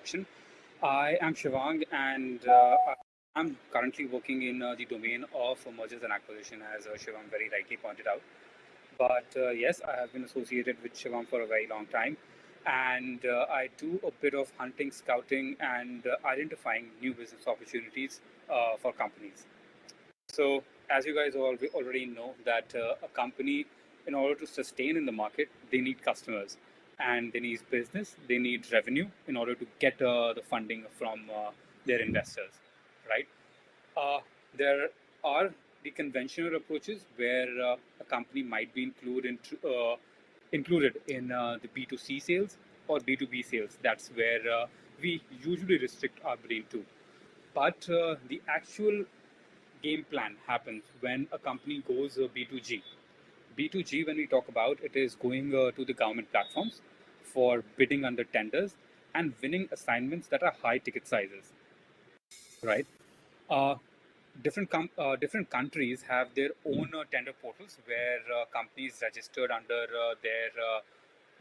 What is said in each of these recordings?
introduction. I am Shivang, and I'm currently working in the domain of mergers and acquisition, as Shivang very rightly pointed out. But yes, I have been associated with Shivang for a very long time, and I do a bit of hunting, scouting, and identifying new business opportunities for companies. So, as you guys all already know, that a company, in order to sustain in the market, they need customers, and they need business, they need revenue in order to get the funding from their investors, right? Uh, there are the conventional approaches where a company might be included in the B2C sales or B2B sales. That's where we usually restrict our brain to. But the actual game plan happens when a company goes B2G. B2G, when we talk about it, is going to the government platforms for bidding under tenders and winning assignments that are high ticket sizes, right? Uh, different countries have their own tender portals where companies registered under their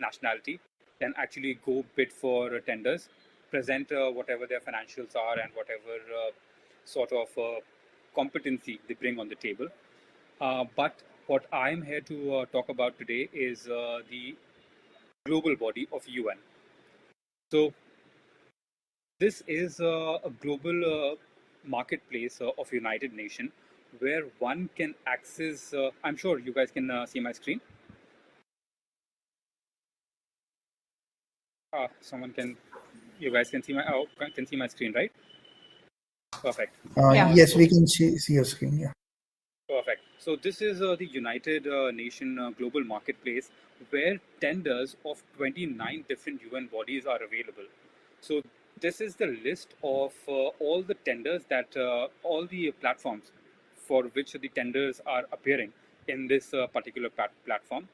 nationality can actually go bid for tenders, present whatever their financials are and whatever sort of competency they bring on the table. But what I'm here to talk about today is the global body of UN. So this is a global marketplace of United Nations where one can access. I'm sure you guys can see my screen. Someone can. You guys can see my can see my screen, right? Perfect. Yeah. Yes, So we can see your screen. Yeah. perfect. So this is the United Nation global marketplace where tenders of 29 different UN bodies are available. So this is the list of all the tenders that all the platforms for which the tenders are appearing in this particular platform.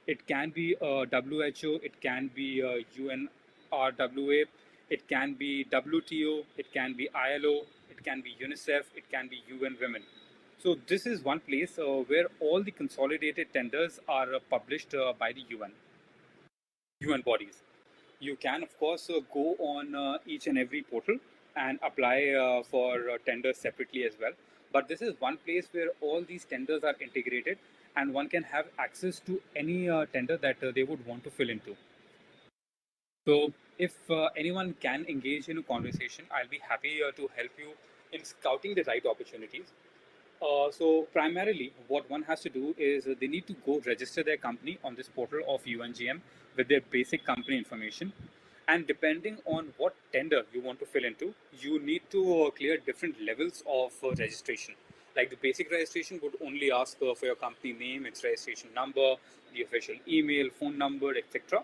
It can be WHO, it can be UNRWA, it can be WTO, it can be ILO, it can be UNICEF, it can be UN Women. So this is one place where all the consolidated tenders are published by the UN bodies. You can, of course, go on each and every portal and apply for tenders separately as well. But this is one place where all these tenders are integrated and one can have access to any tender that they would want to fill into. So, if anyone can engage in a conversation, I'll be happy to help you in scouting the right opportunities. So primarily, what one has to do is they need to go register their company on this portal of UNGM with their basic company information. And depending on what tender you want to fill into, you need to clear different levels of registration. Like the basic registration would only ask for your company name, its registration number, the official email, phone number, etc.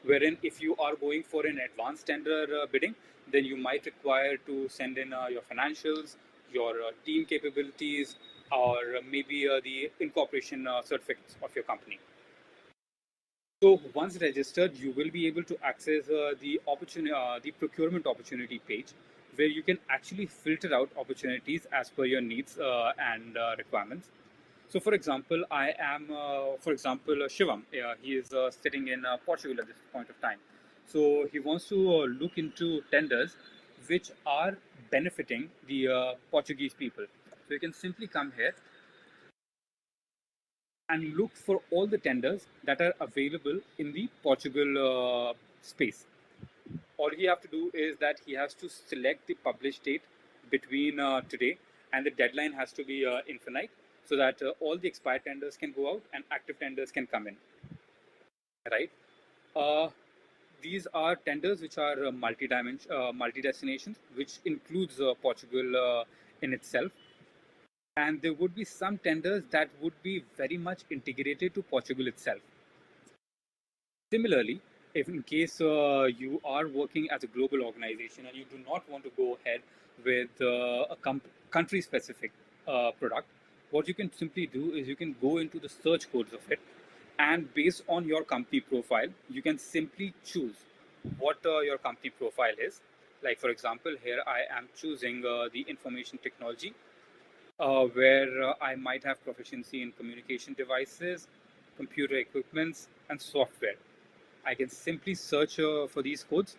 Wherein if you are going for an advanced tender bidding, then you might require to send in your financials, your team capabilities, or maybe the incorporation certificates of your company. So once registered, you will be able to access the procurement opportunity page, where you can actually filter out opportunities as per your needs and requirements. So, for example, I am, Shivam. He is sitting in Portugal at this point of time. So he wants to look into tenders which are benefiting the Portuguese people. So you can simply come here and look for all the tenders that are available in the Portugal space. All he have to do is that he has to select the published date between today, and the deadline has to be infinite, so that all the expired tenders can go out and active tenders can come in, right? Uh, these are tenders which are multi-destinations, which includes Portugal in itself. And there would be some tenders that would be very much integrated to Portugal itself. Similarly, if in case you are working as a global organization and you do not want to go ahead with a country specific product, what you can simply do is you can go into the search codes of it, and based on your company profile, you can simply choose what your company profile is. Like, for example, here I am choosing the information technology, where I might have proficiency in communication devices, computer equipments, and software. I can simply search for these codes,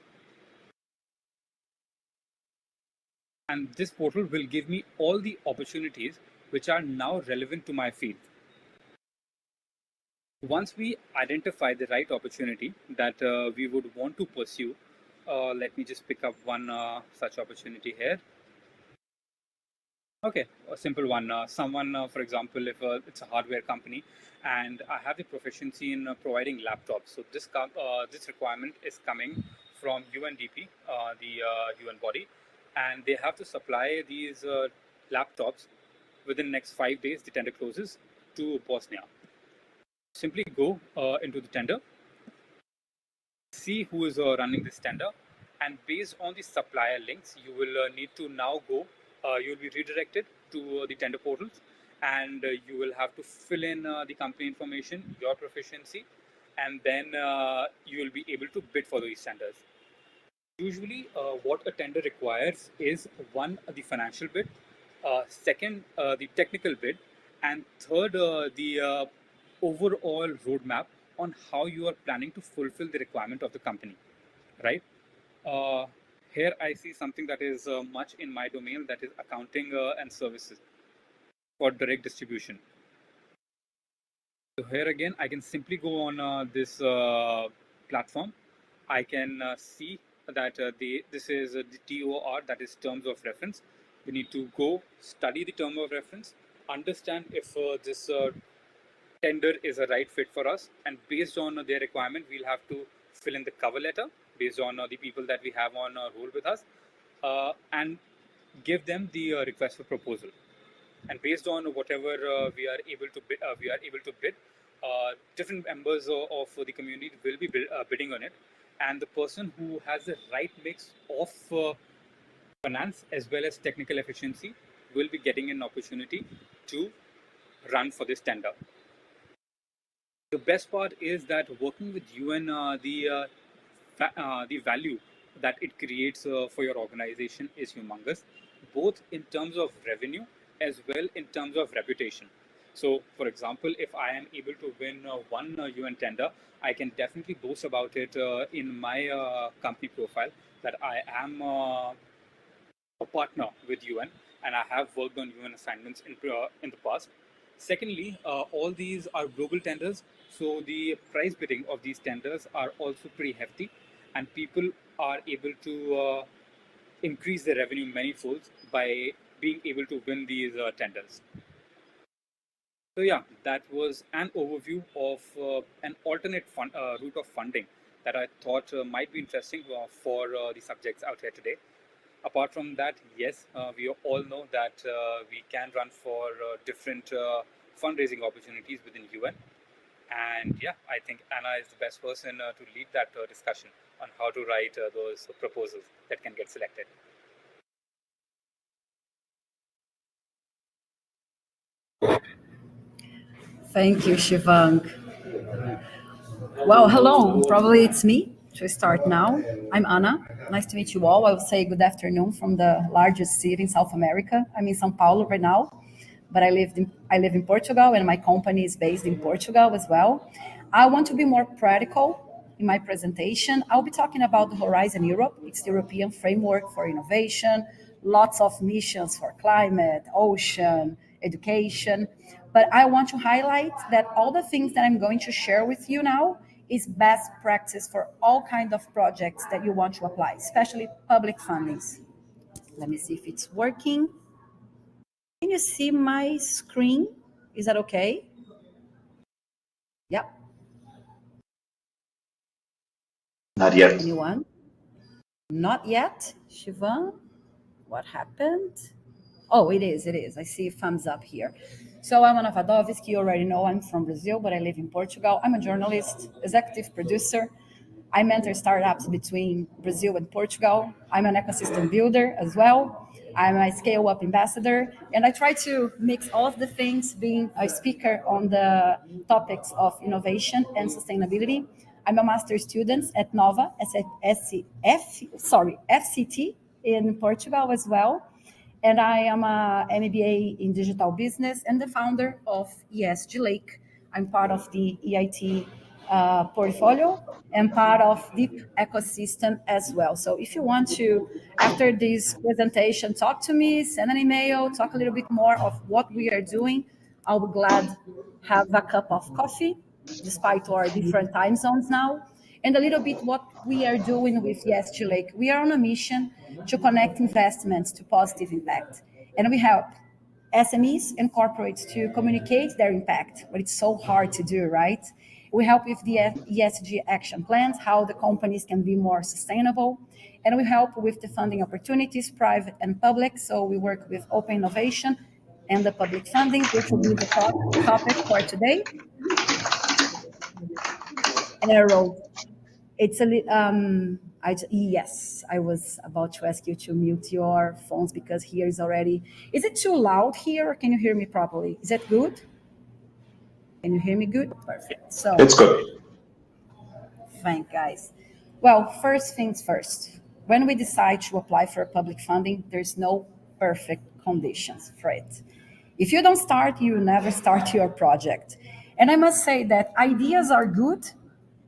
And this portal will give me all the opportunities which are now relevant to my field. Once we identify the right opportunity that we would want to pursue, let me just pick up one such opportunity here. Okay, a simple one. Someone, for example, if it's a hardware company, and I have the proficiency in providing laptops, so this requirement is coming from UNDP, the UN body, and they have to supply these laptops within the next 5 days. The tender closes to Bosnia. Simply go into the tender, see who is running this tender, and based on the supplier links, you will need to now go. You'll be redirected to the tender portals, and you will have to fill in the company information, your proficiency, and then you will be able to bid for these tenders. Usually, what a tender requires is one, the financial bid, second, the technical bid, and third, the overall roadmap on how you are planning to fulfill the requirement of the company, right? Uh, Here, I see something that is much in my domain, that is accounting and services for direct distribution. So here again, I can simply go on this platform. I can see that this is the TOR, that is terms of reference. We need to go study the term of reference, understand if this tender is a right fit for us, and based on their requirement, we'll have to fill in the cover letter based on the people that we have on roll with us, and give them the request for proposal. And based on whatever we are able to bid. Different members of the community will be bidding on it, and the person who has the right mix of finance as well as technical efficiency will be getting an opportunity to run for this tender. The best part is that working with you and the value that it creates for your organization is humongous, both in terms of revenue as well in terms of reputation. So, for example, if I am able to win one UN tender, I can definitely boast about it in my company profile that I am a partner with UN, and I have worked on UN assignments in the past. Secondly, all these are global tenders, so the price bidding of these tenders are also pretty hefty, and people are able to increase their revenue manifolds by being able to win these tenders. So yeah, that was an overview of an alternate route of funding that I thought might be interesting for the subjects out here today. Apart from that, yes, we all know that we can run for different fundraising opportunities within UN. And yeah, I think Anna is the best person to lead that discussion on how to write those proposals that can get selected. Thank you, Shivang. Well, hello. Probably it's me to start now. I'm Anna. Nice to meet you all. I will say good afternoon from the largest city in South America. I'm in São Paulo right now, but I live in Portugal, and my company is based in Portugal as well. I want to be more practical in my presentation. I'll be talking about the Horizon Europe. It's the European framework for innovation, lots of missions for climate, ocean, education. But I want to highlight that all the things that I'm going to share with you now is best practice for all kinds of projects that you want to apply, especially public fundings. Let me see if it's working. Can you see my screen? Is that okay? Yep. Not yet. Anyone? Not yet. Shivan, what happened? Oh, it is. It is. I see thumbs up here. So I'm Ana Wadovski. You already know I'm from Brazil, but I live in Portugal. I'm a journalist, executive producer. I mentor startups between Brazil and Portugal. I'm an ecosystem builder as well. I'm a scale up ambassador, and I try to mix all of the things, being a speaker on the topics of innovation and sustainability. I'm a master's student at Nova, FCT in Portugal as well. And I am a MBA in digital business and the founder of ESG Lake. I'm part of the EIT portfolio and part of deep ecosystem as well. So if you want to, after this presentation, talk to me, send an email, talk a little bit more of what we are doing, I will glad have a cup of coffee, despite our different time zones now, and a little bit what we are doing with Yes to Lake. We are on a mission to connect investments to positive impact, and we help SMEs and corporates to communicate their impact, but it's so hard to do, right? We help with the ESG action plans, how the companies can be more sustainable, and we help with the funding opportunities, private and public. So we work with open innovation and the public funding, which will be the topic for today. And I wrote, it's a yes, I was about to ask you to mute your phones because here is already. Is it too loud here, or can you hear me properly? Is that good? Can you hear me good? Perfect. So It's good. fine, guys. Well, first things first. When we decide to apply for public funding, there's no perfect conditions for it. If you don't start, you never start your project. And I must say that ideas are good,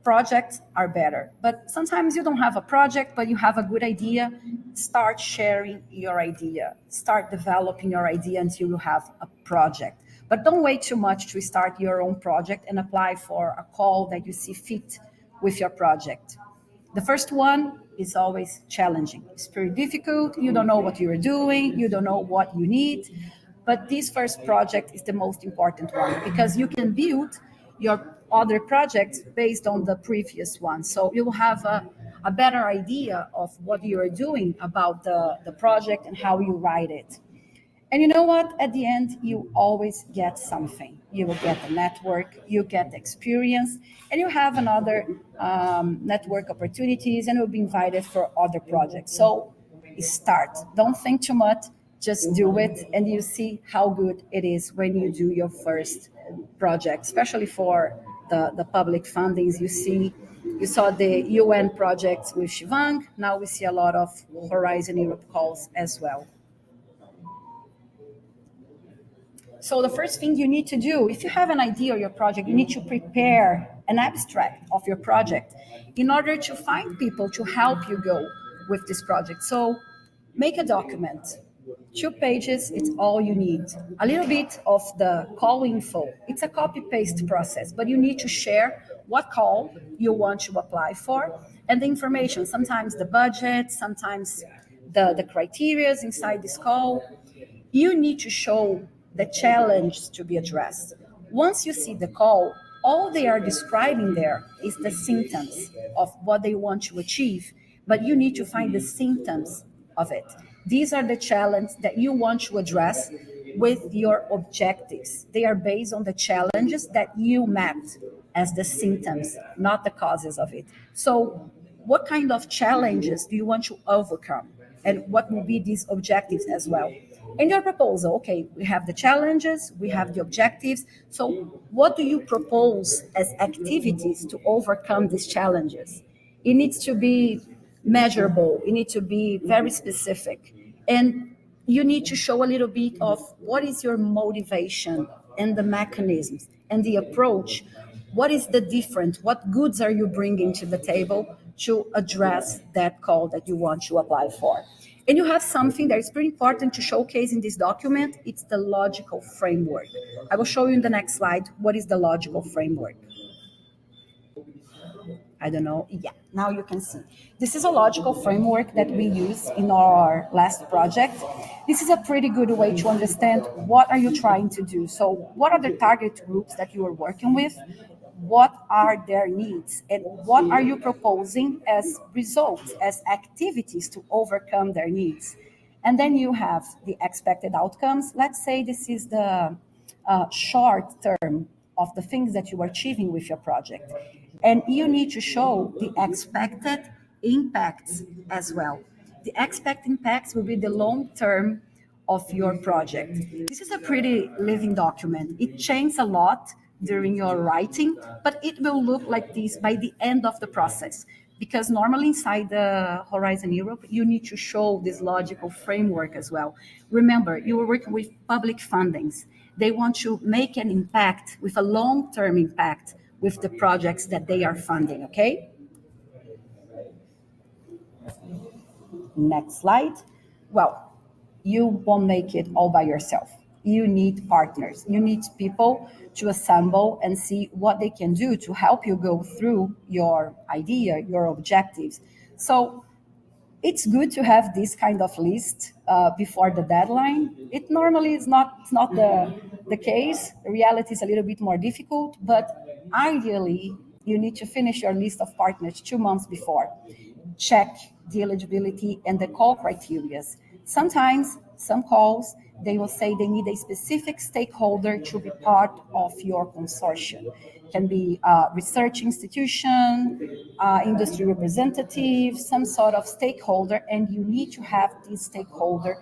projects are better. But sometimes you don't have a project, but you have a good idea. Start sharing your idea. Start developing your idea until you have a project. But don't wait too much to start your own project and apply for a call that you see fit with your project. The first one is always challenging. It's pretty difficult. You don't know what you're doing. You don't know what you need. But this first project is the most important one because you can build your other projects based on the previous one. So you will have a better idea of what you are doing about the project and how you write it. And you know what? At the end, you always get something. You will get a network, you get experience, and you have another network opportunities, and you'll be invited for other projects. So start. Don't think too much. Just do it, and you see how good it is when you do your first project, especially for the public fundings. You saw the UN projects with Shivang. Now we see a lot of Horizon Europe calls as well. So the first thing you need to do, if you have an idea of your project, you need to prepare an abstract of your project in order to find people to help you go with this project. So make a document. 2 pages, it's all you need. A little bit of the call info. It's a copy-paste process, but you need to share what call you want to apply for and the information. Sometimes the budget, sometimes the criteria inside this call. You need to show the challenge to be addressed. Once you see the call, all they are describing there is the symptoms of what they want to achieve, but you need to find the symptoms of it. These are the challenges that you want to address with your objectives. They are based on the challenges that you mapped as the symptoms, not the causes of it. So, what kind of challenges do you want to overcome? And what will be these objectives as well? In your proposal, okay, we have the challenges, we have the objectives. So, what do you propose as activities to overcome these challenges? It needs to be measurable, it needs to be very specific. And you need to show a little bit of what is your motivation and the mechanisms and the approach. What is the difference? What goods are you bringing to the table to address that call that you want to apply for? And you have something that is pretty important to showcase in this document. It's the logical framework. I will show you in the next slide what is the logical framework. I don't know. Yeah, now you can see. This is a logical framework that we use in our last project. This is a pretty good way to understand what are you trying to do. So what are the target groups that you are working with? What are their needs? And what are you proposing as results, as activities to overcome their needs? And then you have the expected outcomes. Let's say this is the short term of the things that you are achieving with your project. And you need to show the expected impacts as well. The expected impacts will be the long term of your project. This is a pretty living document. It changes a lot during your writing, but it will look like this by the end of the process. Because normally inside the Horizon Europe, you need to show this logical framework as well. Remember, you are working with public fundings. They want to make an impact with a long-term impact with the projects that they are funding, okay? Next slide. Well, you won't make it all by yourself. You need partners. You need people to assemble and see what they can do to help you go through your idea, your objectives. So it's good to have this kind of list before the deadline. It normally is not the case. The reality is a little bit more difficult, but ideally, you need to finish your list of partners 2 months before. Check the eligibility and the call criteria. Sometimes, some calls, they will say they need a specific stakeholder to be part of your consortium. Can be a research institution, industry representative, some sort of stakeholder, and you need to have this stakeholder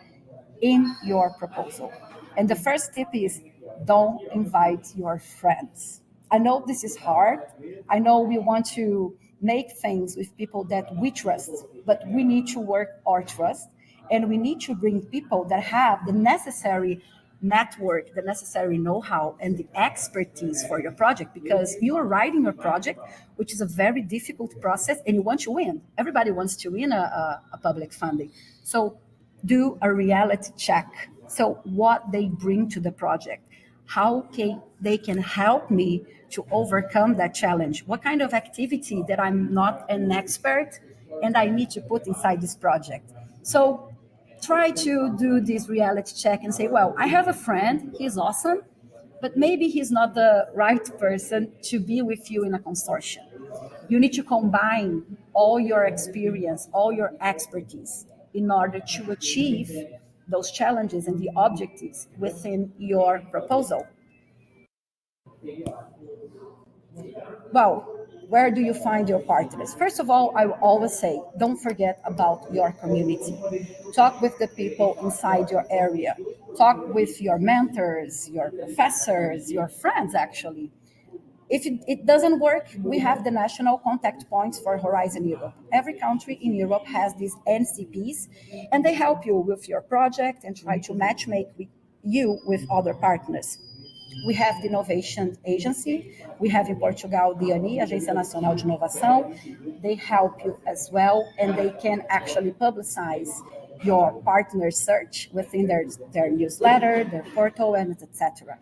in your proposal. And the first tip is don't invite your friends. I know this is hard. I know we want to make things with people that we trust, but we need to work our trust, and we need to bring people that have the necessary network, the necessary know-how, and the expertise for your project, because you are writing your project, which is a very difficult process, and you want to win. Everybody wants to win a public funding. So do a reality check. So what they bring to the project, how they can help me to overcome that challenge. What kind of activity that I'm not an expert and I need to put inside this project. So try to do this reality check and say, well, I have a friend, he's awesome, but maybe he's not the right person to be with you in a consortium. You need to combine all your experience, all your expertise in order to achieve those challenges and the objectives within your proposal. Well, where do you find your partners? First of all, I will always say, don't forget about your community. Talk with the people inside your area. Talk with your mentors, your professors, your friends, actually. If it doesn't work, we have the national contact points for Horizon Europe. Every country in Europe has these NCPs, and they help you with your project and try to matchmake you with other partners. We have the Innovation Agency. We have in Portugal the ANI, Agência Nacional de Inovação. They help you as well, and they can actually publicize your partner search within their newsletter, their portal, and etc.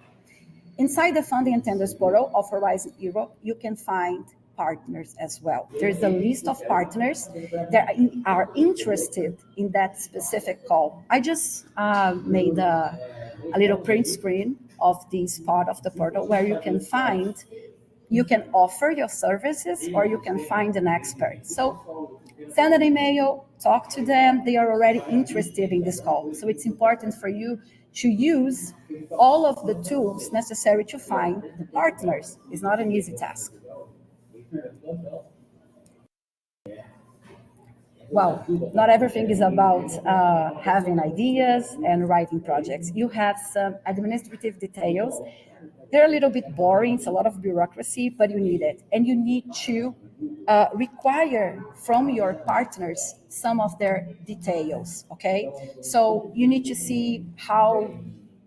Inside the funding and tenders portal of Horizon Europe, you can find partners as well. There's a list of partners that are interested in that specific call. I just made a little print screen of this part of the portal where you can offer your services or you can find an expert. So send an email, talk to them. They are already interested in this call. So it's important for you to use all of the tools necessary to find the partners. It's not an easy task. Well, not everything is about having ideas and writing projects. You have some administrative details. They're a little bit boring. It's a lot of bureaucracy, but you need it. And you need to require from your partners some of their details, okay? So you need to see how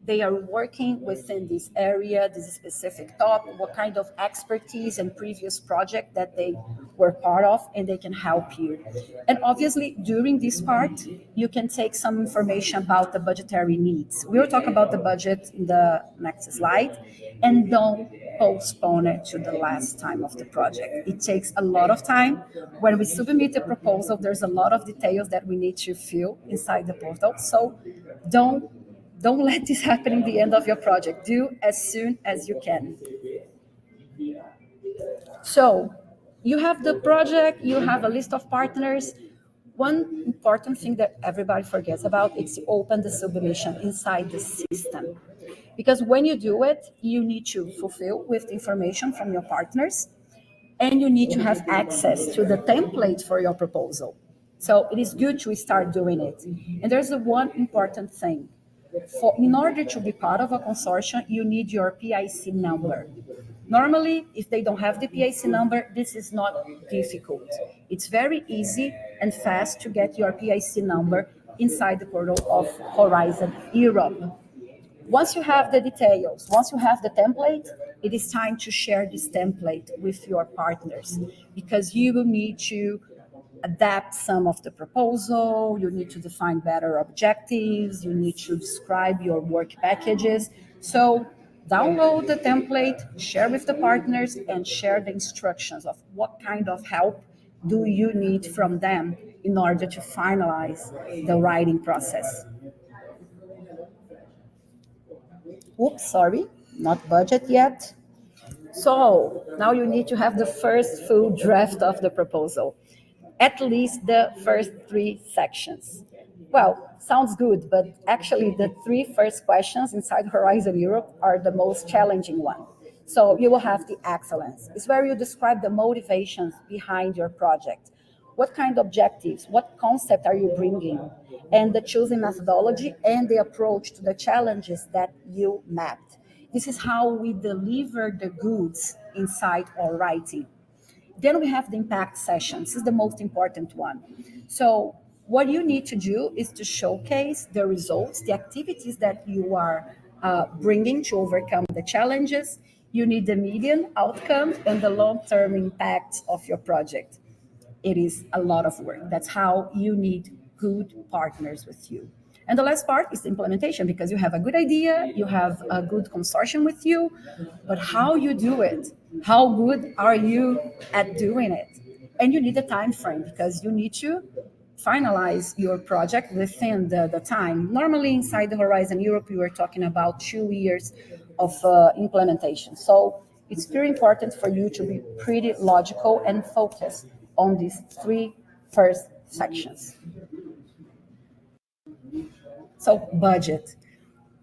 they are working within this area, this specific topic, what kind of expertise and previous project that they were part of, and they can help you. And obviously, during this part, you can take some information about the budgetary needs. We'll talk about the budget in the next slide, and don't postpone it to the last time of the project. It takes a lot of time. When we submit a proposal, there's a lot of details that we need to fill inside the portal. So don't let this happen in the end of your project. Do as soon as you can. So you have the project, you have a list of partners. One important thing that everybody forgets about is to open the submission inside the system. Because when you do it, you need to fulfill with the information from your partners, and you need to have access to the template for your proposal. So it is good to start doing it. And there's one important thing. In order to be part of a consortium, you need your PIC number. Normally, if they don't have the PIC number, this is not difficult. It's very easy and fast to get your PIC number inside the portal of Horizon Europe. Once you have the details, once you have the template, it is time to share this template with your partners because you will need to adapt some of the proposal, you need to define better objectives, you need to describe your work packages. So download the template, share with the partners, and share the instructions of what kind of help do you need from them in order to finalize the writing process. Oops, sorry, not budget yet. So now you need to have the first full draft of the proposal, at least the first three sections. Well, sounds good, but actually the three first questions inside Horizon Europe are the most challenging one. So you will have the excellence. It's where you describe the motivations behind your project. What kind of objectives, what concept are you bringing, and the choosing methodology and the approach to the challenges that you mapped. This is how we deliver the goods inside our writing. Then we have the impact session. This is the most important one. So what you need to do is to showcase the results, the activities that you are bringing to overcome the challenges. You need the median outcome and the long-term impact of your project. It is a lot of work. That's how you need good partners with you. And the last part is the implementation because you have a good idea, you have a good consortium with you, but how you do it, how good are you at doing it? And you need a time frame because you need to finalize your project within the time. Normally, inside the Horizon Europe, we were talking about 2 years of implementation. So it's very important for you to be pretty logical and focused on these three first sections. So, budget.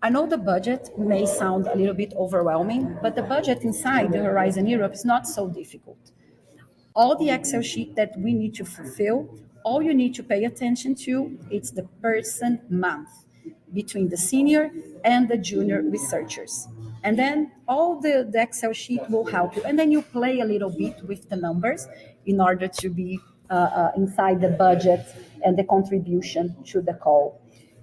I know the budget may sound a little bit overwhelming, but the budget inside the Horizon Europe is not so difficult. All the Excel sheet that we need to fulfill, all you need to pay attention to is the person month between the senior and the junior researchers. And then all the Excel sheet will help you. And then you play a little bit with the numbers in order to be inside the budget and the contribution to the call.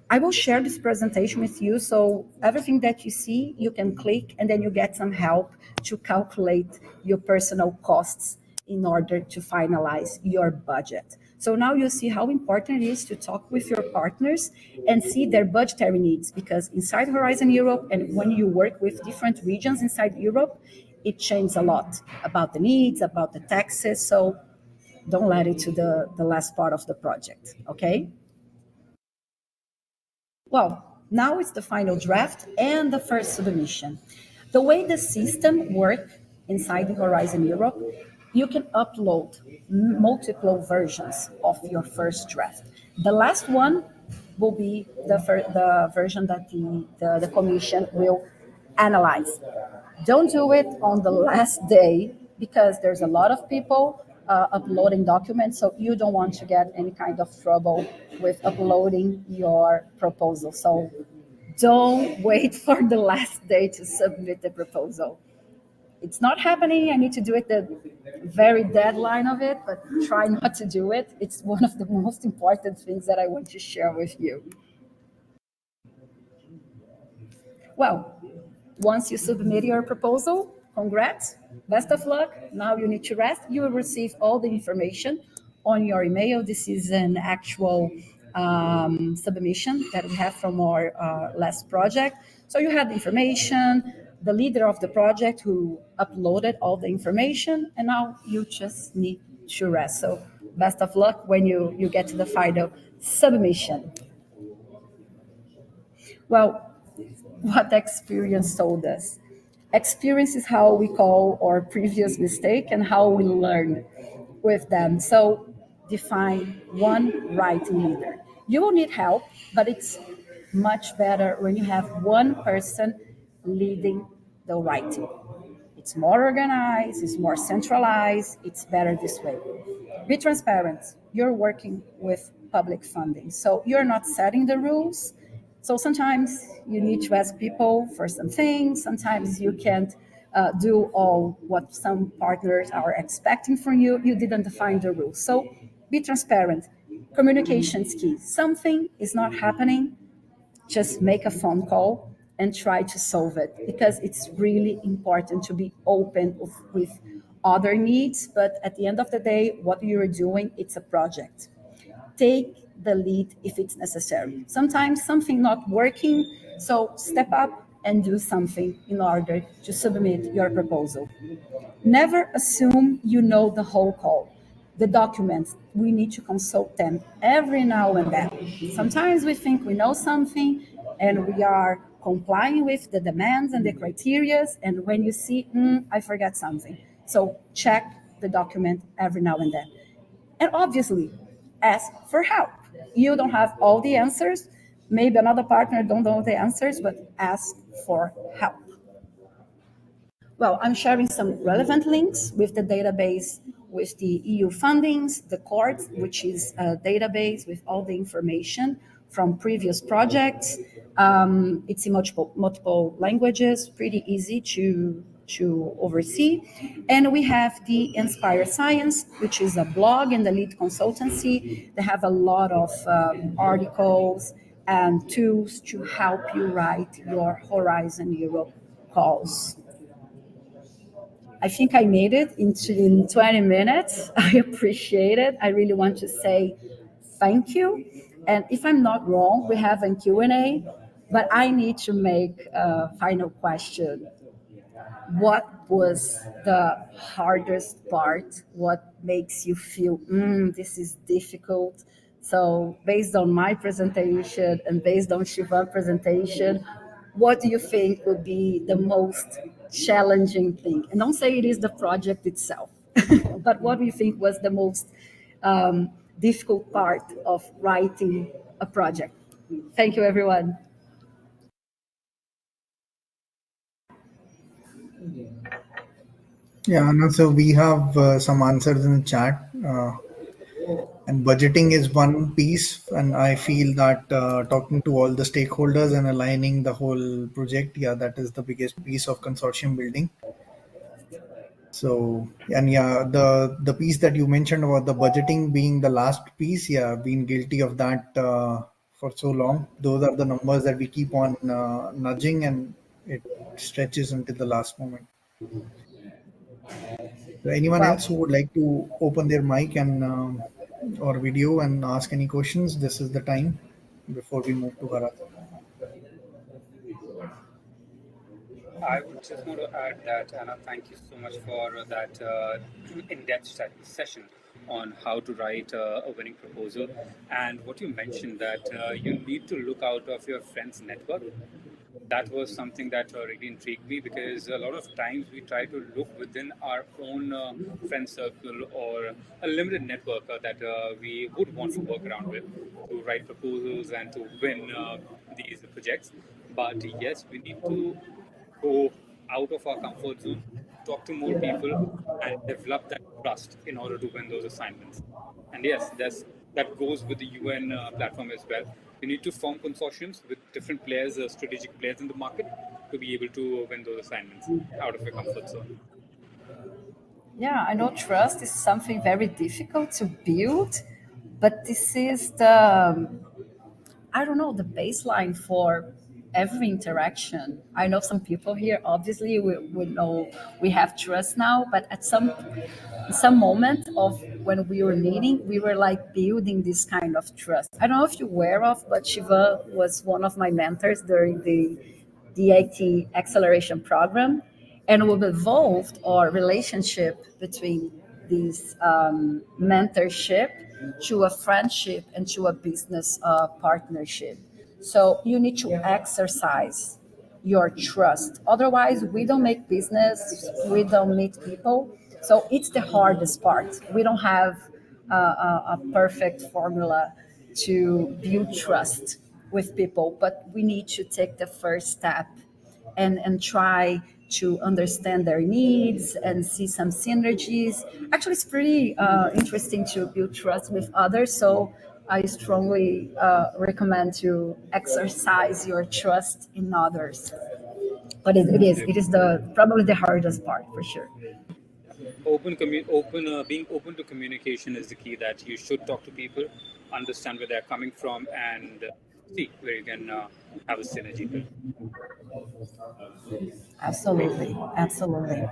I will share this presentation with you. So everything that you see, you can click and then you get some help to calculate your personal costs in order to finalize your budget. So now you see how important it is to talk with your partners and see their budgetary needs because inside Horizon Europe and when you work with different regions inside Europe, it changes a lot about the needs, about the taxes. So don't let it to the last part of the project, okay? Well, now it's the final draft and the first submission. The way the system works inside the Horizon Europe, you can upload multiple versions of your first draft. The last one will be the version that the commission will analyze. Don't do it on the last day because there's a lot of people uploading documents, so you don't want to get any kind of trouble with uploading your proposal. So don't wait for the last day to submit the proposal. It's not happening. I need to do it the very deadline of it, but try not to do it. It's one of the most important things that I want to share with you. Well, once you submit your proposal, congrats, best of luck. Now you need to rest. You will receive all the information on your email. This is an actual submission that we have from our last project. So you have the information, the leader of the project who uploaded all the information, and now you just need to rest. So best of luck when you get to the final submission. Well, what experience told us. Experience is how we call our previous mistake and how we learn with them. So define one writing leader. You will need help, but it's much better when you have one person leading the writing. It's more organized, it's more centralized, it's better this way. Be transparent. You're working with public funding, so you're not setting the rules. So sometimes you need to ask people for some things. Sometimes you can't do all what some partners are expecting from you. You didn't define the rules. So be transparent. Communication is key. Something is not happening, just make a phone call and try to solve it, because it's really important to be open with other needs. But at the end of the day, what you're doing, it's a project. Take the lead if it's necessary. Sometimes something not working, so step up and do something in order to submit your proposal. Never assume you know the whole call. The documents, we need to consult them every now and then. Sometimes we think we know something and we are complying with the demands and the criterias, and when you see, I forgot something. So check the document every now and then. And obviously, ask for help. You don't have all the answers. Maybe another partner don't know the answers, but ask for help. Well, I'm sharing some relevant links with the database, with the EU fundings, the court, which is a database with all the information from previous projects. It's in multiple languages, pretty easy to oversee. And we have the Inspire Science, which is a blog and the lead consultancy. They have a lot of articles and tools to help you write your Horizon Europe calls. I think I made it in 20 minutes. I appreciate it. I really want to say thank you. And if I'm not wrong, we have a Q&A, but I need to make a final question. What was the hardest part? What makes you feel, this is difficult? So based on my presentation and based on Shivan's presentation, what do you think would be the most challenging thing? And don't say it is the project itself, but what do you think was the most difficult part of writing a project? Thank you, everyone. Yeah, no, so we have some answers in the chat. And budgeting is one piece, and I feel that talking to all the stakeholders and aligning the whole project, yeah, that is the biggest piece of consortium building. So, and yeah, the piece that you mentioned about the budgeting being the last piece, yeah, I've been guilty of that for so long. Those are the numbers that we keep on nudging, and it stretches until the last moment. So anyone else who Well, would like to open their mic and or video and ask any questions, this is the time before we move to Harald. I would just want to add that, Anna, thank you so much for that in-depth session on how to write a winning proposal. And what you mentioned that you need to look out of your friend's network. That was something that really intrigued me, because a lot of times we try to look within our own friend circle or a limited network that we would want to work around with to write proposals and to win these projects. But yes, we need to go out of our comfort zone, talk to more people, and develop that trust in order to win those assignments. And yes, that goes with the UN platform as well. You need to form consortiums with different players, strategic players in the market, to be able to win those assignments out of your comfort zone. yeah, I know trust is something very difficult to build, but this is the, I don't know, the baseline for every interaction. I know some people here, obviously, we know we have trust now, but at some moment of when we were meeting, we were like building this kind of trust. I don't know if you're aware of, but Shiva was one of my mentors during the IT acceleration program, and we've evolved our relationship between this mentorship to a friendship and to a business partnership. So you need to exercise your trust. Otherwise, we don't make business, we don't meet people. So it's the hardest part. We don't have a perfect formula to build trust with people, but we need to take the first step and try to understand their needs and see some synergies. Actually, it's pretty interesting to build trust with others. So I strongly recommend to exercise your trust in others. But it is the probably the hardest part for sure. Being open to communication is the key. That you should talk to people, understand where they're coming from, and see where you can have a synergy built. Absolutely, absolutely.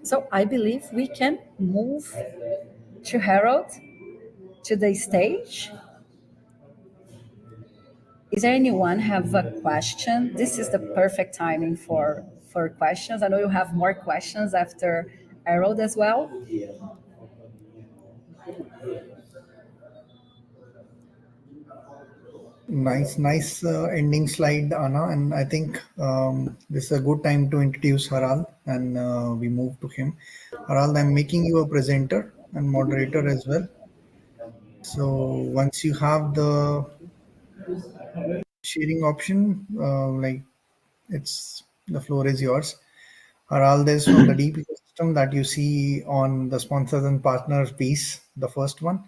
So I believe we can move to Harold to the stage. Is there anyone have a question? This is the perfect timing for questions. I know you have more questions after Harold as well. Nice ending slide, Anna. And I think this is a good time to introduce Harald, and we move to him. Harald, I'm making you a presenter and moderator as well. So once you have the sharing option, like it's the floor is yours. Harald is from the deep ecosystem that you see on the sponsors and partners piece, the first one,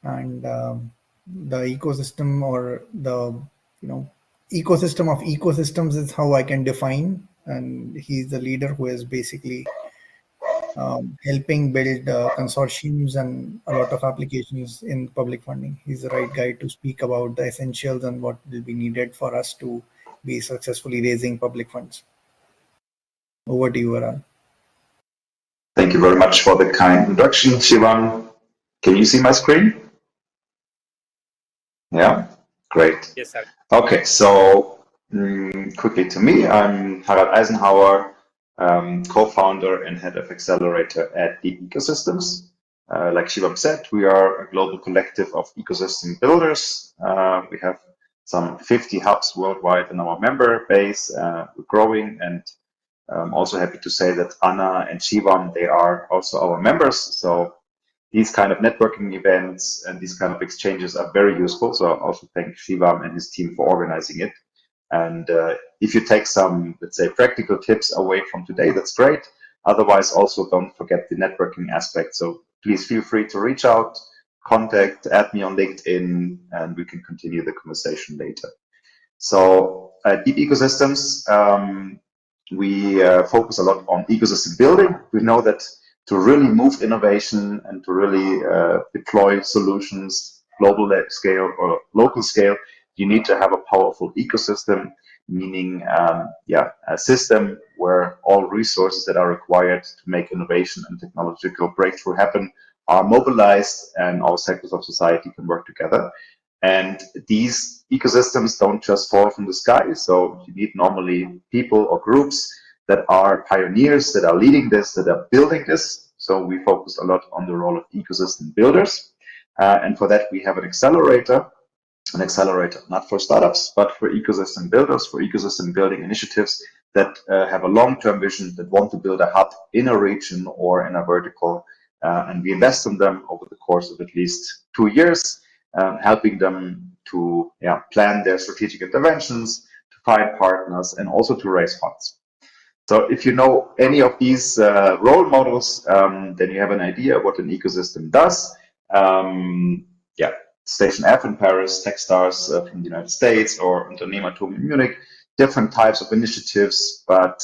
and the ecosystem or the you know ecosystem of ecosystems is how I can define. And he's the leader who is basically helping build consortiums and a lot of applications in public funding. He's the right guy to speak about the essentials and what will be needed for us to be successfully raising public funds. Over to you, Aran. Thank you very much for the kind introduction, Shivam. Can you see my screen? Yeah, great. Yes, sir. Okay, so quickly to me, I'm Harald Eisenhauer, co-founder and head of accelerator at Deep Ecosystems. Like Shivam said, we are a global collective of ecosystem builders. We have some 50 hubs worldwide in our member base. We're growing, and I'm also happy to say that Anna and Shivam, they are also our members. So these kind of networking events and these kind of exchanges are very useful. So I also thank Shivam and his team for organizing it. And if you take some, let's say, practical tips away from today, that's great. Otherwise, also don't forget the networking aspect. So please feel free to reach out, contact, add me on LinkedIn, and we can continue the conversation later. So at Deep Ecosystems, we focus a lot on ecosystem building. We know that to really move innovation and to really deploy solutions global scale or local scale, you need to have a powerful ecosystem, meaning a system where all resources that are required to make innovation and technological breakthrough happen are mobilized and all sectors of society can work together. And these ecosystems don't just fall from the sky. So you need normally people or groups that are pioneers, that are leading this, that are building this. So we focus a lot on the role of ecosystem builders. And for that, we have an accelerator not for startups, but for ecosystem builders, for ecosystem building initiatives that have a long-term vision, that want to build a hub in a region or in a vertical. And we invest in them over the course of at least 2 years, helping them to plan their strategic interventions, to find partners, and also to raise funds. So if you know any of these role models, then you have an idea what an ecosystem does. Station F in Paris, Techstars from the United States, or Unternehmertum in Munich, different types of initiatives, but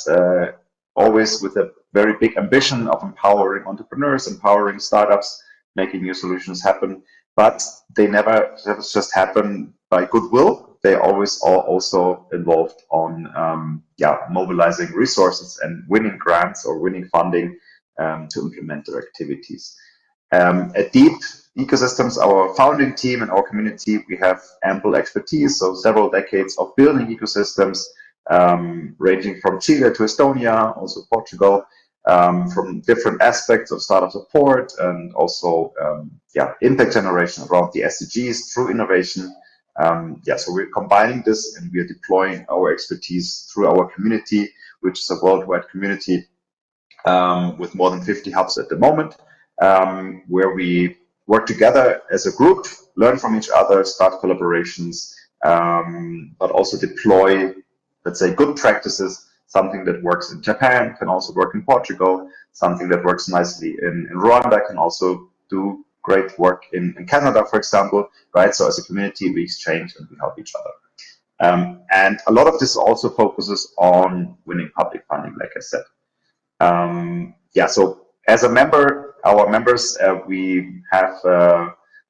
always with a very big ambition of empowering entrepreneurs, empowering startups, making new solutions happen. But they never just happen by goodwill. They always are also involved on mobilizing resources and winning grants or winning funding to implement their activities. At Deep Ecosystems, our founding team and our community, we have ample expertise, so several decades of building ecosystems, ranging from Chile to Estonia, also Portugal, from different aspects of startup support and also impact generation around the SDGs through innovation. So we're combining this and we are deploying our expertise through our community, which is a worldwide community with more than 50 hubs at the moment, where we work together as a group, learn from each other, start collaborations, but also deploy, let's say, good practices. Something that works in Japan can also work in Portugal. Something that works nicely in Rwanda can also do great work in Canada, for example, right? So as a community, we exchange and we help each other. And a lot of this also focuses on winning public funding, like I said. So as a member, our members, we have,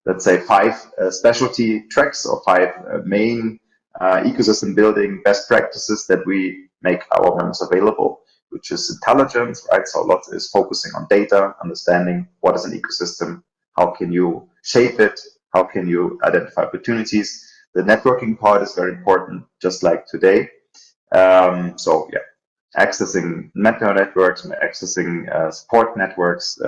let's say, 5 specialty tracks or 5 main ecosystem building best practices that we make our members available, which is intelligence, right? So a lot is focusing on data, understanding what is an ecosystem, how can you shape it, how can you identify opportunities. The networking part is very important, just like today. So yeah, accessing meta networks, accessing support networks,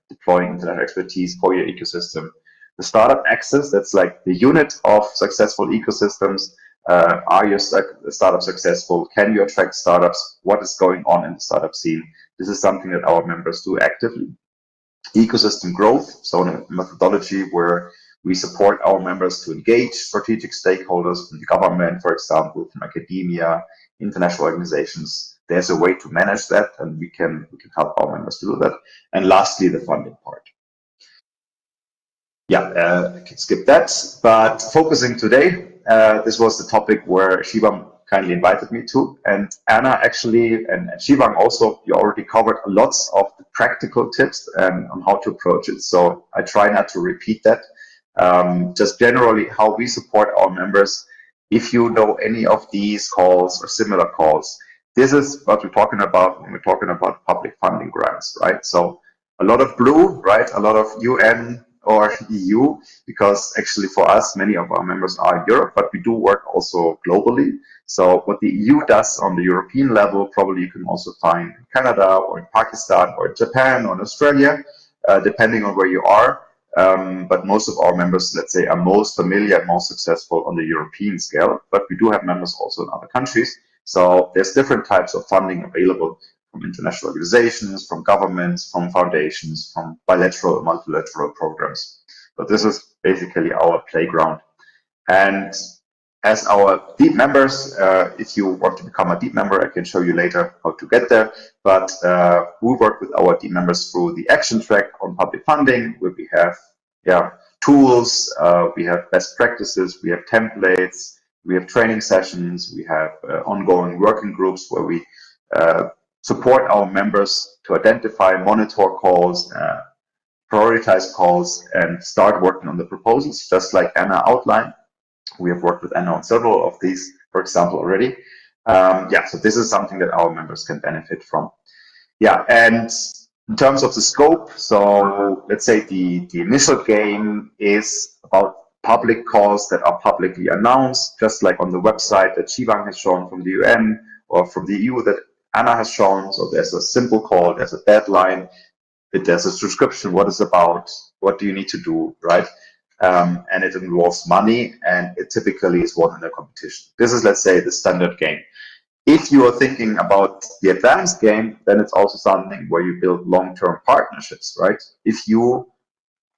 deploying international expertise for your ecosystem. The startup access, that's like the unit of successful ecosystems. Are your startups successful? Can you attract startups? What is going on in the startup scene? This is something that our members do actively. Ecosystem growth, so a methodology where we support our members to engage strategic stakeholders from the government, for example, from academia, international organizations. There's a way to manage that, and we can help our members to do that. And lastly, the funding part. Yeah, I can skip that. But focusing today, this was the topic where Shivam kindly invited me to. And Anna actually, and Shivam also, you already covered lots of the practical tips on how to approach it. So I try not to repeat that. Just generally how we support our members. If you know any of these calls or similar calls, this is what we're talking about when we're talking about public funding grants, right? So a lot of blue, right? A lot of UN or EU, because actually for us, many of our members are in Europe, but we do work also globally. So what the EU does on the European level, probably you can also find in Canada or in Pakistan or in Japan or in Australia, depending on where you are. But most of our members, let's say, are most familiar and most successful on the European scale, but we do have members also in other countries. So there's different types of funding available from international organizations, from governments, from foundations, from bilateral and multilateral programs. But this is basically our playground. And as our deep members, if you want to become a deep member, I can show you later how to get there. But we work with our deep members through the action track on public funding, where we have tools, we have best practices, we have templates, we have training sessions, we have ongoing working groups where we support our members to identify, monitor calls, prioritize calls, and start working on the proposals, just like Anna outlined. We have worked with Anna on several of these, for example, already. So this is something that our members can benefit from. Yeah, and in terms of the scope, so let's say the initial game is about public calls that are publicly announced, just like on the website that Shivam has shown from the UN or from the EU that Anna has shown. So there's a simple call, there's a deadline, there's a subscription, what it's about, what do you need to do, right? And it involves money, and it typically is won in a competition. This is, let's say, the standard game. If you are thinking about the advanced game, then it's also something where you build long-term partnerships, right? If you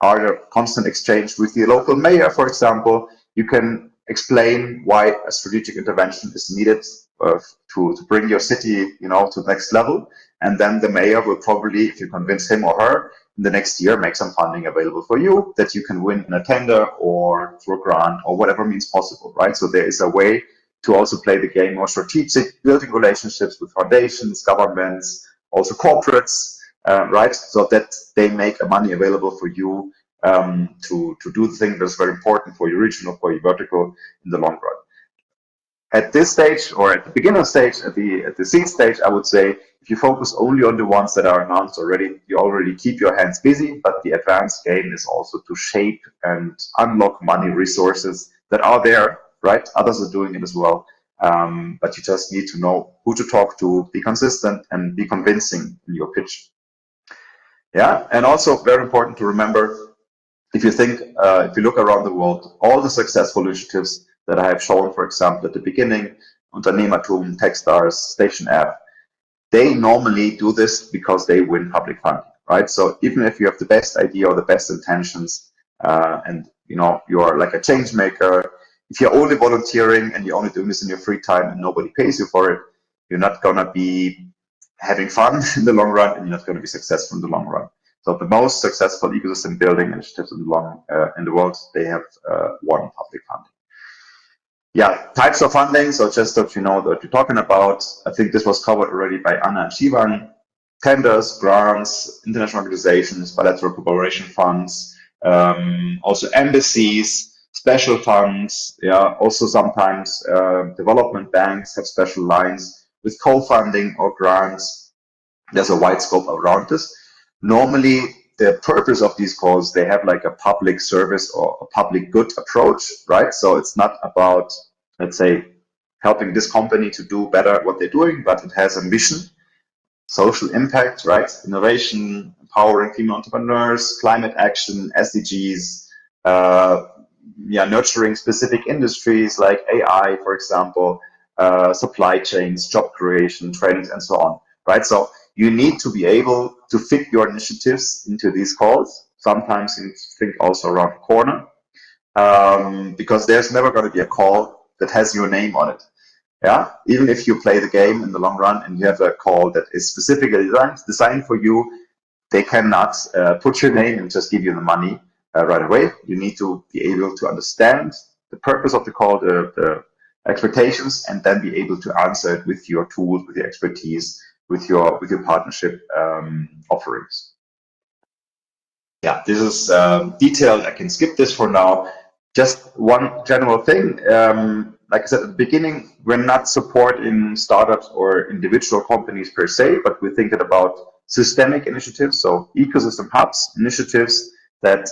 are in a constant exchange with the local mayor, for example, you can explain why a strategic intervention is needed to bring your city, to the next level. And then the mayor will probably, if you convince him or her, in the next year make some funding available for you that you can win in a tender or through a grant or whatever means possible, right? So there is a way to also play the game more strategic, building relationships with foundations, governments, also corporates, right? So that they make money available for you to do the thing that's very important for your region or for your vertical in the long run. At this stage, or at the beginner stage, at the seed stage, I would say if you focus only on the ones that are announced already, you already keep your hands busy. But the advanced game is also to shape and unlock money resources that are there, right? Others are doing it as well. But you just need to know who to talk to, be consistent, and be convincing in your pitch. Yeah, and also very important to remember, if you look around the world, all the successful initiatives that I have shown, for example, at the beginning, Unternehmertum, Techstars, Station App, they normally do this because they win public funding, right? So even if you have the best idea or the best intentions, and you're like a change maker, if you're only volunteering and you're only doing this in your free time and nobody pays you for it, you're not gonna be having fun in the long run, and you're not gonna be successful in the long run. So the most successful ecosystem building initiatives in the world, they have won public funding. Yeah, types of funding. So just so you know what you're talking about, I think this was covered already by Anna and Shivam. tenders, grants, international organizations, bilateral cooperation funds, also embassies, special funds. Yeah, also sometimes development banks have special lines with co-funding or grants. There's a wide scope around this. Normally, the purpose of these calls, they have like a public service or a public good approach, right? So it's not about, let's say, helping this company to do better what they're doing, but it has a mission, social impact, right? Innovation, empowering female entrepreneurs, climate action, SDGs, nurturing specific industries like AI, for example, supply chains, job creation, trends, and so on, right? So you need to be able to fit your initiatives into these calls. Sometimes you think also around the corner, because there's never going to be a call that has your name on it. Yeah, even if you play the game in the long run and you have a call that is specifically designed for you, they cannot put your name and just give you the money right away. You need to be able to understand the purpose of the call, the expectations, and then be able to answer it with your tools, with your expertise, with your partnership offerings. Yeah, this is detailed. I can skip this for now. Just one general thing. Like I said at the beginning, we're not supporting startups or individual companies per se, but we're thinking about systemic initiatives, so ecosystem hubs, initiatives that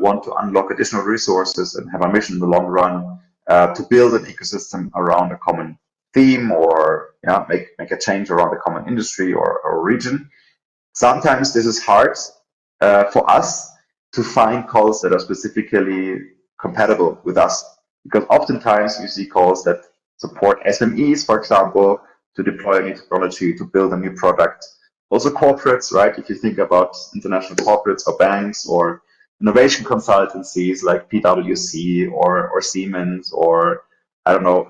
want to unlock additional resources and have a mission in the long run to build an ecosystem around a common theme, or make a change around a common industry or region. Sometimes this is hard for us to find calls that are specifically compatible with us, because oftentimes you see calls that support SMEs, for example, to deploy a new technology, to build a new product. Also corporates, right? If you think about international corporates or banks or innovation consultancies like PwC or Siemens, or I don't know,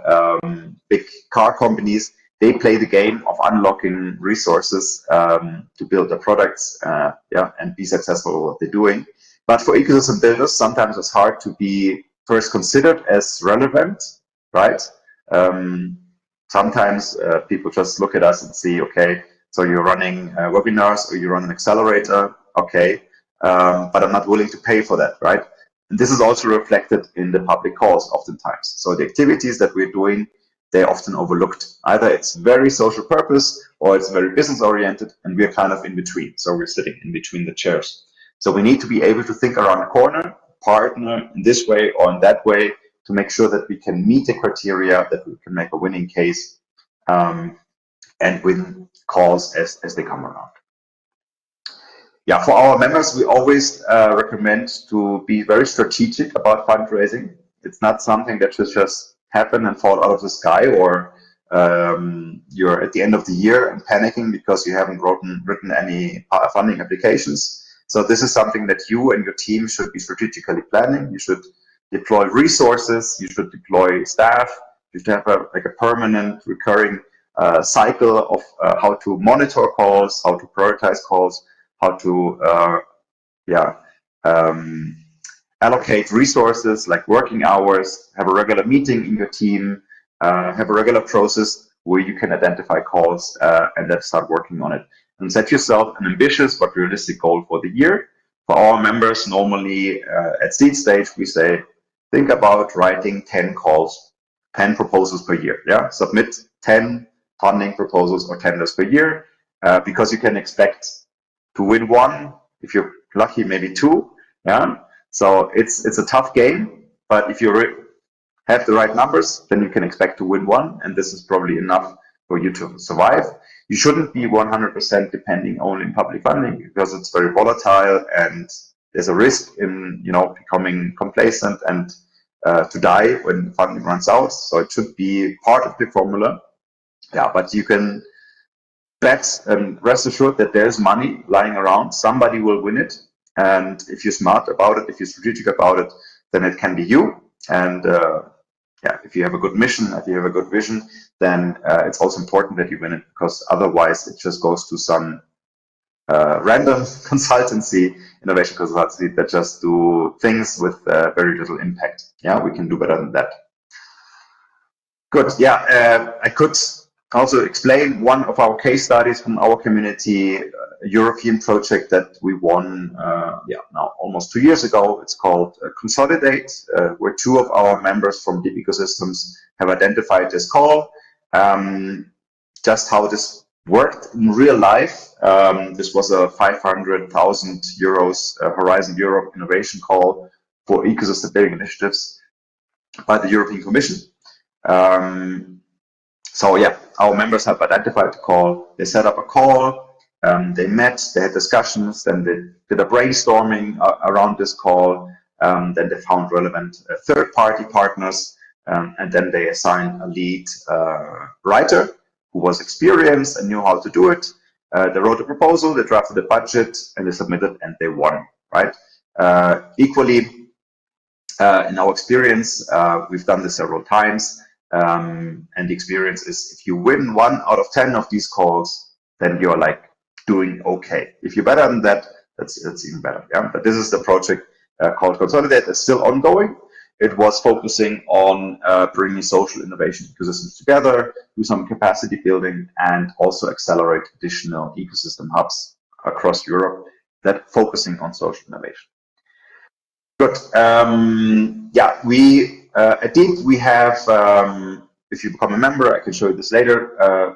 big car companies, they play the game of unlocking resources to build their products, and be successful at what they're doing. But for ecosystem builders, sometimes it's hard to be first considered as relevant, right? Sometimes people just look at us and see, okay, so you're running webinars or you run an accelerator, okay, but I'm not willing to pay for that, right? And this is also reflected in the public calls oftentimes. So the activities that we're doing, they're often overlooked. Either it's very social purpose or it's very business oriented, and we're kind of in between. So we're sitting in between the chairs. So we need to be able to think around the corner, partner in this way or in that way, to make sure that we can meet the criteria, that we can make a winning case, and win calls as they come around. Yeah, for our members, we always recommend to be very strategic about fundraising. It's not something that should just happen and fall out of the sky, or you're at the end of the year and panicking because you haven't written any funding applications. So this is something that you and your team should be strategically planning. You should deploy resources, you should deploy staff, you should have a permanent recurring cycle of how to monitor calls, how to prioritize calls, how to allocate resources like working hours, have a regular meeting in your team, have a regular process where you can identify calls and then start working on it. And set yourself an ambitious but realistic goal for the year. For our members, normally at seed stage, we say, think about writing 10 calls, 10 proposals per year. Yeah, submit 10 funding proposals or tenders per year, because you can expect to win one, if you're lucky, maybe two. Yeah, so it's a tough game, but if you have the right numbers, then you can expect to win one, and this is probably enough for you to survive. You shouldn't be 100% depending only on public funding, because it's very volatile and there's a risk in becoming complacent and to die when funding runs out. So it should be part of the formula. Yeah, but you can bet and rest assured that there's money lying around. Somebody will win it, and if you're smart about it, if you're strategic about it, then it can be you. And if you have a good mission, if you have a good vision, then it's also important that you win it, because otherwise it just goes to some random innovation consultancy that just do things with very little impact. Yeah, we can do better than that. Good. Yeah, I could also explain one of our case studies from our community, a European project that we won now almost 2 years ago. It's called Consolidate, where 2 of our members from Deep Ecosystems have identified this call. Just how this worked in real life. This was a 500,000 euros Horizon Europe innovation call for ecosystem building initiatives by the European Commission. So yeah, our members have identified the call. They set up a call. They met. They had discussions. Then they did a brainstorming around this call. Then they found relevant third-party partners, and then they assigned a lead writer who was experienced and knew how to do it. They wrote a proposal. They drafted a budget, and they submitted, and they won. Right? Equally, in our experience, we've done this several times. And the experience is if you win 1 out of 10 of these calls, then you're like doing okay. If you're better than that, that's even better. Yeah? But this is the project called Consolidate. It's still ongoing. It was focusing on bringing social innovation ecosystems together, do some capacity building, and also accelerate additional ecosystem hubs across Europe that focusing on social innovation. Good. Yeah, we at Deep, we have, if you become a member, I can show you this later, a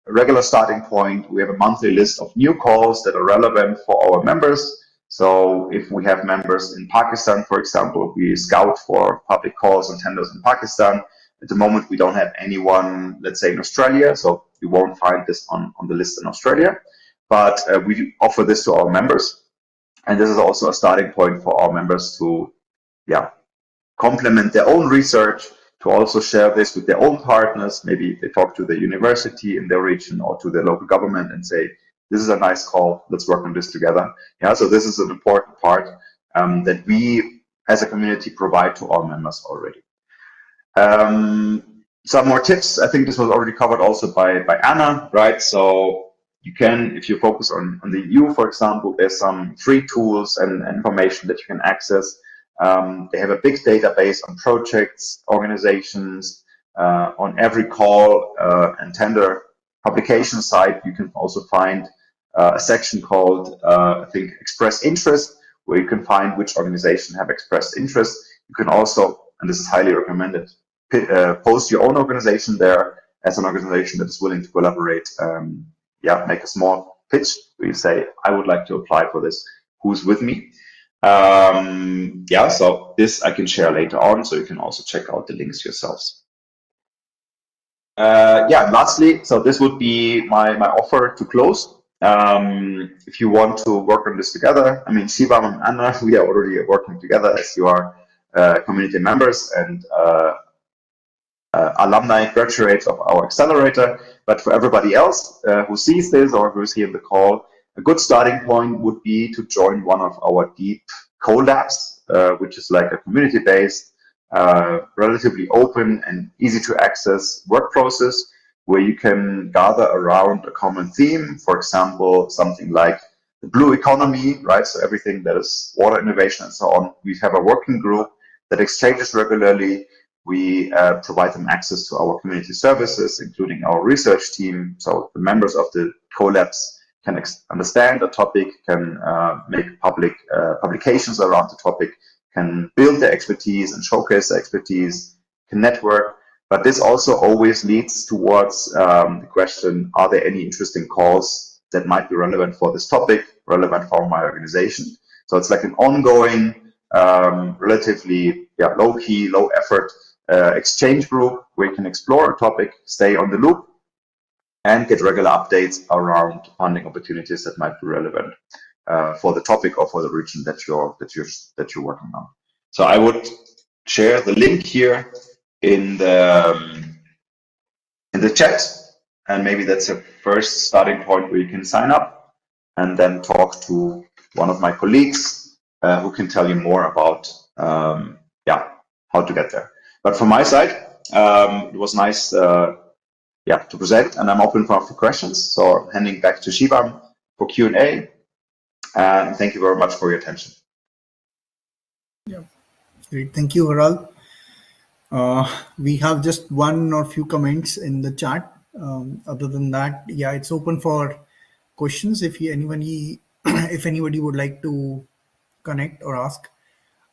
regular starting point. We have a monthly list of new calls that are relevant for our members. So if we have members in Pakistan, for example, we scout for public calls and tenders in Pakistan. At the moment, we don't have anyone, let's say, in Australia, so you won't find this on the list in Australia. But we offer this to our members. And this is also a starting point for our members to, complement their own research, to also share this with their own partners. Maybe they talk to the university in their region or to the local government and say, this is a nice call, let's work on this together. Yeah, so this is an important part that we as a community provide to our members already. Some more tips. I think this was already covered also by Anna, right? So you can, if you focus on the EU, for example, there's some free tools and information that you can access. They have a big database on projects, organizations, on every call and tender publication site. You can also find a section called, I think, Express Interest, where you can find which organization have expressed interest. You can also, and this is highly recommended, post your own organization there as an organization that is willing to collaborate. Make a small pitch where you say, I would like to apply for this. Who's with me? So this I can share later on, so you can also check out the links yourselves. Lastly, so this would be my offer to close. If you want to work on this together, I mean, Shivam and Anna, we are already working together as you are community members and alumni graduates of our accelerator. But for everybody else who sees this or who's here in the call, a good starting point would be to join one of our Deep collabs, which is like a community-based, relatively open and easy to access work process where you can gather around a common theme. For example, something like the blue economy, right? So everything that is water innovation and so on. We have a working group that exchanges regularly. We provide them access to our community services, including our research team. So the members of the collabs can understand the topic, can make public publications around the topic, can build their expertise and showcase their expertise, can network. But this also always leads towards the question, are there any interesting calls that might be relevant for this topic, relevant for my organization? So it's like an ongoing, relatively low-key, low-effort exchange group where you can explore a topic, stay on the loop, and get regular updates around funding opportunities that might be relevant for the topic or for the region that you're working on. So I would share the link here in the chat, and maybe that's a first starting point where you can sign up and then talk to one of my colleagues who can tell you more about how to get there. But from my side, it was nice to present, and I'm open for questions. So handing back to Shivam for Q&A, and thank you very much for your attention. Yeah, great. Thank you, Harald. We have just one or few comments in the chat. Other than that, yeah, it's open for questions if anybody if anybody would like to connect or ask.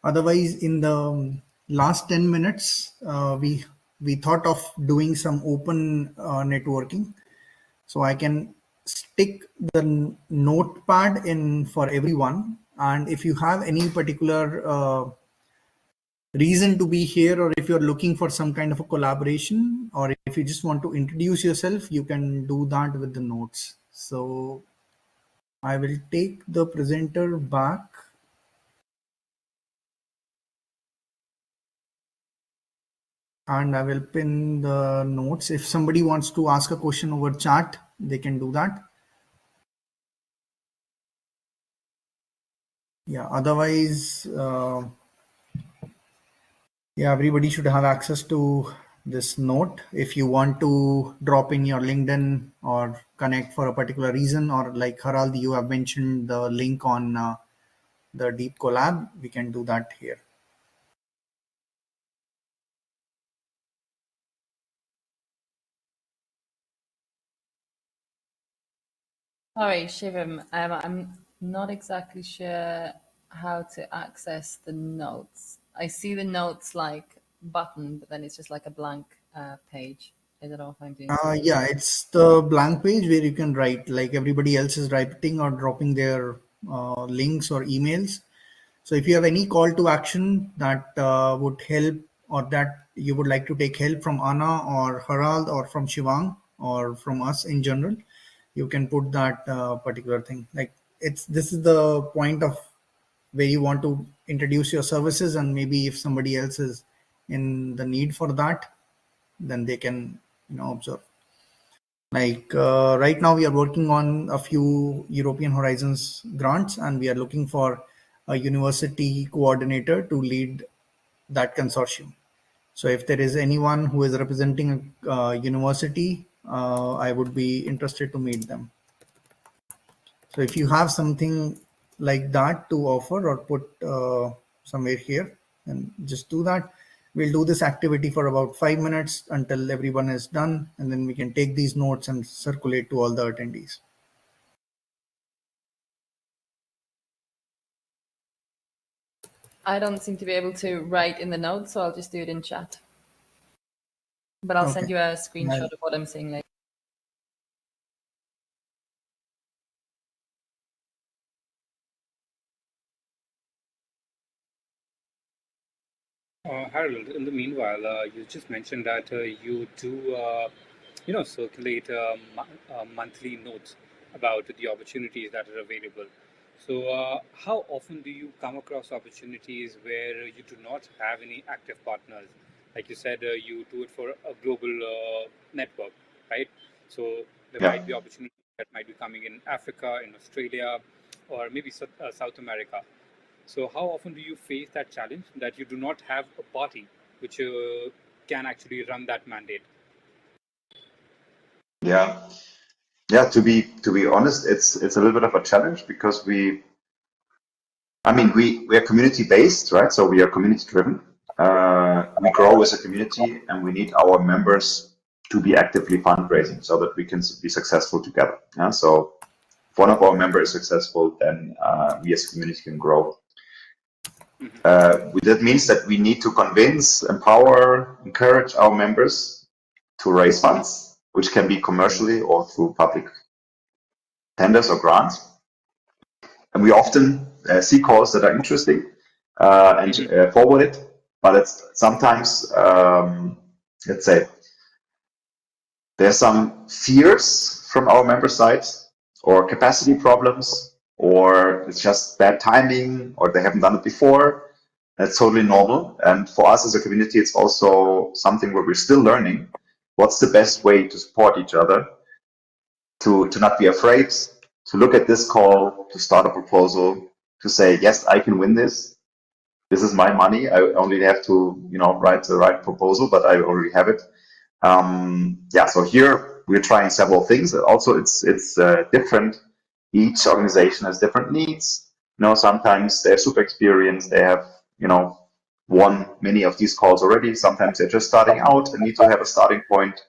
Otherwise, in the last 10 minutes, we thought of doing some open networking. So I can stick the notepad in for everyone. And if you have any particular reason to be here, or if you're looking for some kind of a collaboration, or if you just want to introduce yourself, you can do that with the notes. So I will take the presenter back. And I will pin the notes. If somebody wants to ask a question over chat, they can do that. Yeah, otherwise, yeah, everybody should have access to this note. If you want to drop in your LinkedIn or connect for a particular reason, or like Harald, you have mentioned the link on the Deep Collab, we can do that here. Sorry, Shivam, I'm not exactly sure how to access the notes. I see the notes like button, but then it's just like a blank page. I don't know if I'm doing something. Yeah, it's the blank page where you can write, like everybody else is writing or dropping their links or emails. So if you have any call to action that would help, or that you would like to take help from Anna or Harald or from Shivang or from us in general, you can put that particular thing. Like this is the point of where you want to introduce your services, and maybe if somebody else is in the need for that, then they can observe. Like right now, we are working on a few European Horizons grants, and we are looking for a university coordinator to lead that consortium. So if there is anyone who is representing a university, I would be interested to meet them. So if you have something like that to offer or put somewhere here, then just do that. We'll do this activity for about 5 minutes until everyone is done, and then we can take these notes and circulate to all the attendees. I don't seem to be able to write in the notes, so I'll just do it in chat. But I'll send you a screenshot of what I'm saying later. Harold, in the meanwhile, you just mentioned that you do, circulate monthly notes about the opportunities that are available. So, how often do you come across opportunities where you do not have any active partners? Like you said, you do it for a global network, right? So, there might be opportunities that might be coming in Africa, in Australia, or maybe South America. So how often do you face that challenge that you do not have a party which can actually run that mandate? Yeah. To be honest, it's a little bit of a challenge because we are community based, right? So we are community driven. We grow as a community, and we need our members to be actively fundraising so that we can be successful together. Yeah? So if one of our members is successful, then we as a community can grow. That means that we need to convince, empower, encourage our members to raise funds, which can be commercially or through public tenders or grants. And we often see calls that are interesting and forward it, but it's sometimes, let's say, there's some fears from our member side, or capacity problems, or it's just bad timing, or they haven't done it before. That's totally normal. And for us as a community, it's also something where we're still learning what's the best way to support each other, to not be afraid, to look at this call, to start a proposal, to say, yes, I can win this. This is my money. I only have to, write the right proposal, but I already have it. So here we're trying several things. Also, it's different. Each organization has different needs. Sometimes they're super experienced. They have, won many of these calls already. Sometimes they're just starting out and need to have a starting point.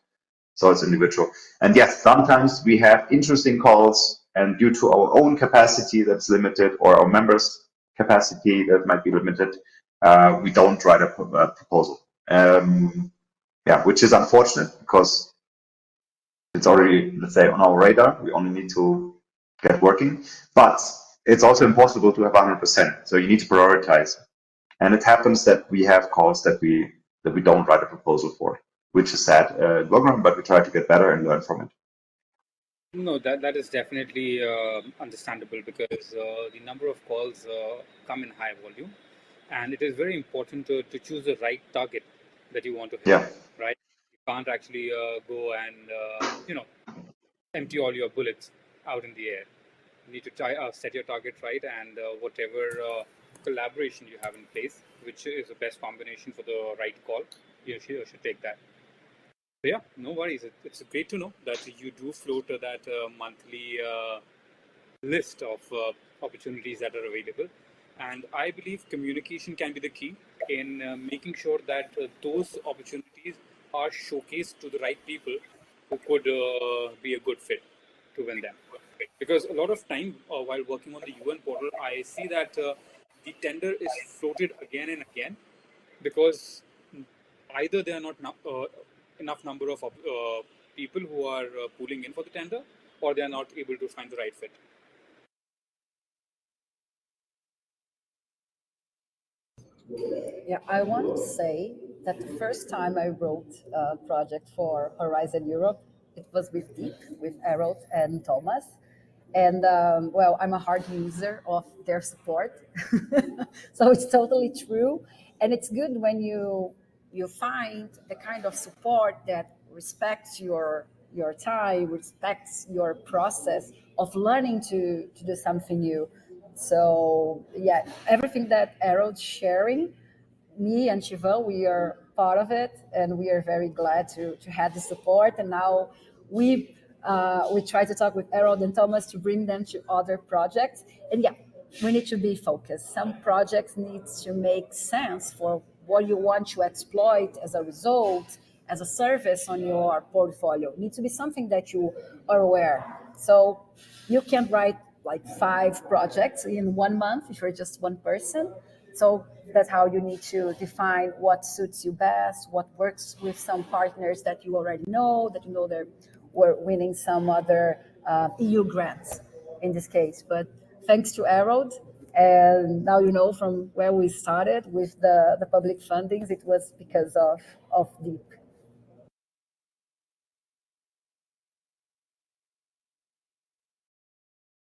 So it's individual. And yes, sometimes we have interesting calls, and due to our own capacity that's limited, or our members' capacity that might be limited, we don't write a proposal. Yeah, which is unfortunate because it's already, let's say, on our radar. We only need to get working, but it's also impossible to have 100%. So you need to prioritize. And it happens that we have calls that we don't write a proposal for, which is sad in the long run, but we try to get better and learn from it. No, that is definitely understandable because the number of calls come in high volume, and it is very important to choose the right target that you want to hit. Yeah. Right? You can't actually go and empty all your bullets out in the air. You need to set your target right, and whatever collaboration you have in place, which is the best combination for the right call, you should take that. So yeah, no worries. It's great to know that you do float that monthly list of opportunities that are available. And I believe communication can be the key in making sure that those opportunities are showcased to the right people who could be a good fit to win them. Because a lot of time while working on the UN portal, I see that the tender is floated again and again because either there are not enough number of people who are pooling in for the tender, or they are not able to find the right fit. Yeah, I want to say that the first time I wrote a project for Horizon Europe, it was with Deep, with Harald and Thomas. And well, I'm a hard user of their support. So it's totally true. And it's good when you find the kind of support that respects your time, respects your process of learning to do something new. So yeah, everything that Harold's sharing, me and Shiva, we are part of it, and we are very glad to have the support. And now we try to talk with Harold and Thomas to bring them to other projects. And yeah, we need to be focused. Some projects need to make sense for what you want to exploit as a result, as a service on your portfolio. It needs to be something that you are aware. So you can write like 5 projects in 1 month if you're just one person. So that's how you need to define what suits you best, what works with some partners that you already know, that you know they're were winning some other EU grants in this case. But thanks to Harold, and now you know from where we started with the public fundings, it was because of Deep.